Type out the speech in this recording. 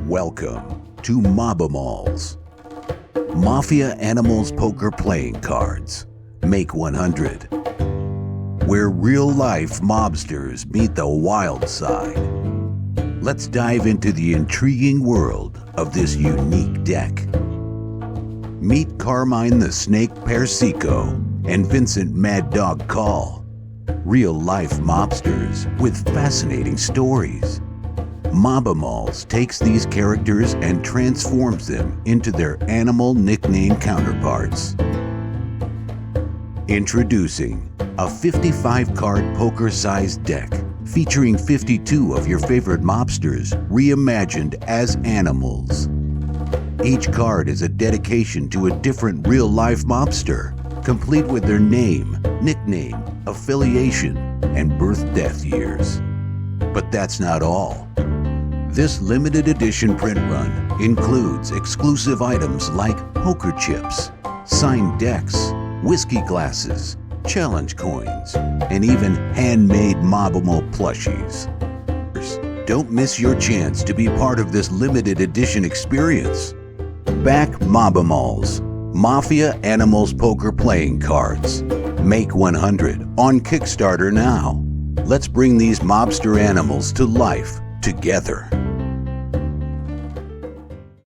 Welcome to Mobimals. Mafia Animals Poker Playing Cards. Make 100. Where real-life mobsters meet the wild side. Let's dive into the intriguing world of this unique deck. Meet Carmine the Snake Persico and Vincent Mad Dog Call. Real-life mobsters with fascinating stories. Mobimals takes these characters and transforms them into their animal nickname counterparts. Introducing a 55-card poker-sized deck featuring 52 of your favorite mobsters reimagined as animals. Each card is a dedication to a different real-life mobster, complete with their name, nickname, affiliation, and birth-death years. But that's not all. This limited edition print run includes exclusive items like poker chips, signed decks, whiskey glasses, challenge coins, and even handmade Mobimal plushies. Don't miss your chance to be part of this limited edition experience. Back Mobimals, Mafia Animals Poker Playing Cards. Make 100 on Kickstarter now. Let's bring these mobster animals to life together.